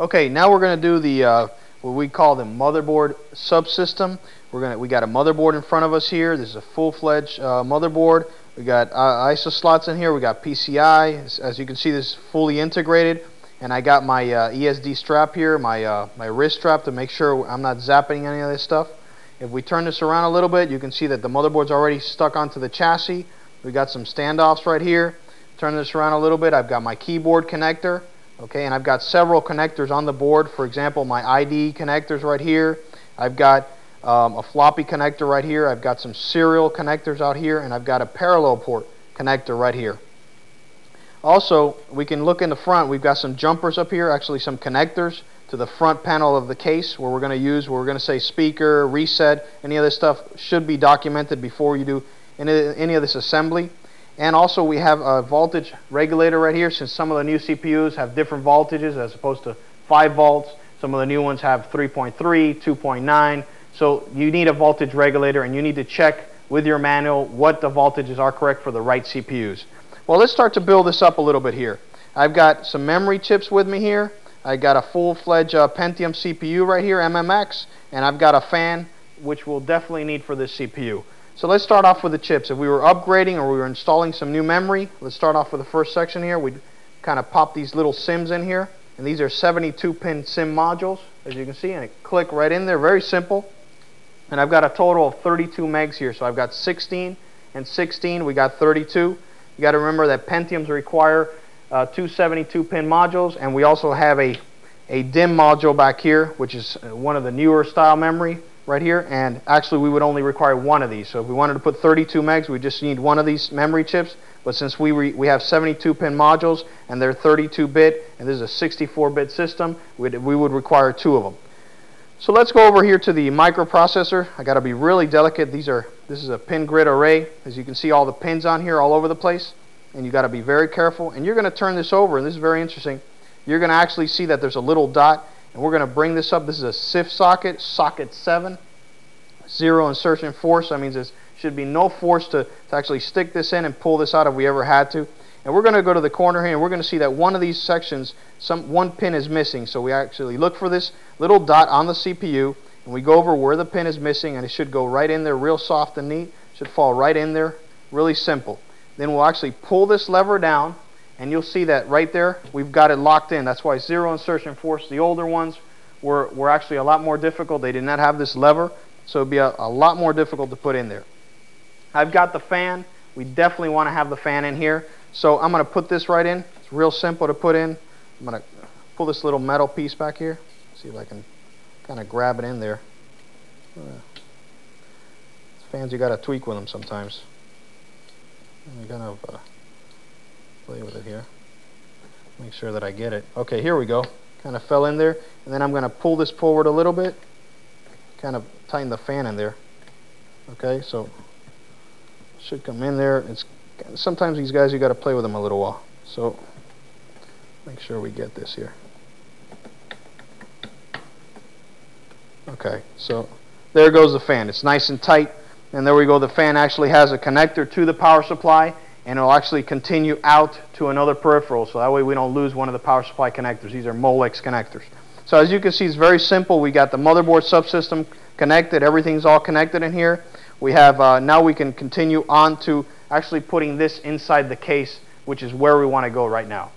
Okay, now we're going to do the what we call the motherboard subsystem. We got a motherboard in front of us here. This is a full-fledged motherboard. We got ISO slots in here. We got PCI. As you can see, this is fully integrated. And I got my ESD strap here, my wrist strap, to make sure I'm not zapping any of this stuff. If we turn this around a little bit, you can see that the motherboard's already stuck onto the chassis. We got some standoffs right here. Turn this around a little bit. I've got my keyboard connector. Okay, and I've got several connectors on the board. For example, my ID connectors right here. I've got a floppy connector right here. I've got some serial connectors out here, and I've got a parallel port connector right here. Also, we can look in the front. We've got some jumpers up here, actually some connectors to the front panel of the case where we're going to say speaker, reset, any of this stuff should be documented before you do any of this assembly. And also we have a voltage regulator right here, since some of the new CPUs have different voltages as opposed to 5 volts. Some of the new ones have 3.3, 2.9. So you need a voltage regulator, and you need to check with your manual what the voltages are correct for the right CPUs. Well, let's start to build this up a little bit here. I've got some memory chips with me here. I got a full-fledged Pentium CPU right here, MMX, and I've got a fan, which we'll definitely need for this CPU. So let's start off with the chips. If we were upgrading or we were installing some new memory, let's start off with the first section here. We kind of pop these little SIMs in here, and these are 72-pin SIM modules, as you can see, and click right in there. Very simple. And I've got a total of 32 megs here. So I've got 16 and 16. We got 32. You got to remember that Pentiums require 2 72-pin modules, and we also have a DIMM module back here, which is one of the newer style memory right here. And actually, we would only require one of these. So if we wanted to put 32 megs, we just need one of these memory chips. But since we have 72-pin modules and they're 32-bit, and this is a 64-bit system, we would require 2 of them. So let's go over here to the microprocessor. I got to be really delicate. This is a pin grid array. As you can see, all the pins on here all over the place, and you got to be very careful. And you're going to turn this over, and this is very interesting. You're going to actually see that there's a little dot, and we're going to bring this up. This is a SIF socket, socket 7, 0 insertion force. That means there should be no force to actually stick this in and pull this out if we ever had to. And we're going to go to the corner here, and we're going to see that one of these sections, one pin is missing. So we actually look for this little dot on the CPU, and we go over where the pin is missing, and it should go right in there real soft and neat. It should fall right in there, really simple. Then we'll actually pull this lever down, and you'll see that right there we've got it locked in. That's why 0 insertion force. The older ones were actually a lot more difficult. They did not have this lever, so it would be a lot more difficult to put in there. I've got the fan. We definitely want to have the fan in here. So I'm going to put this right in. It's real simple to put in. I'm going to pull this little metal piece back here. See if I can kind of grab it in there. Fans, you got to tweak with them sometimes. I'm going to play with it here. Make sure that I get it. Okay, here we go. Kind of fell in there. And then I'm going to pull this forward a little bit. Kind of tighten the fan in there. Okay, so it should come in there. Sometimes these guys, you got to play with them a little while. So make sure we get this here. Okay, so there goes the fan. It's nice and tight, and there we go. The fan actually has a connector to the power supply, and it'll actually continue out to another peripheral, so that way we don't lose one of the power supply connectors. These are Molex connectors. So as you can see, it's very simple. We got the motherboard subsystem connected. Everything's all connected in here. We have now we can continue on to actually putting this inside the case, which is where we want to go right now.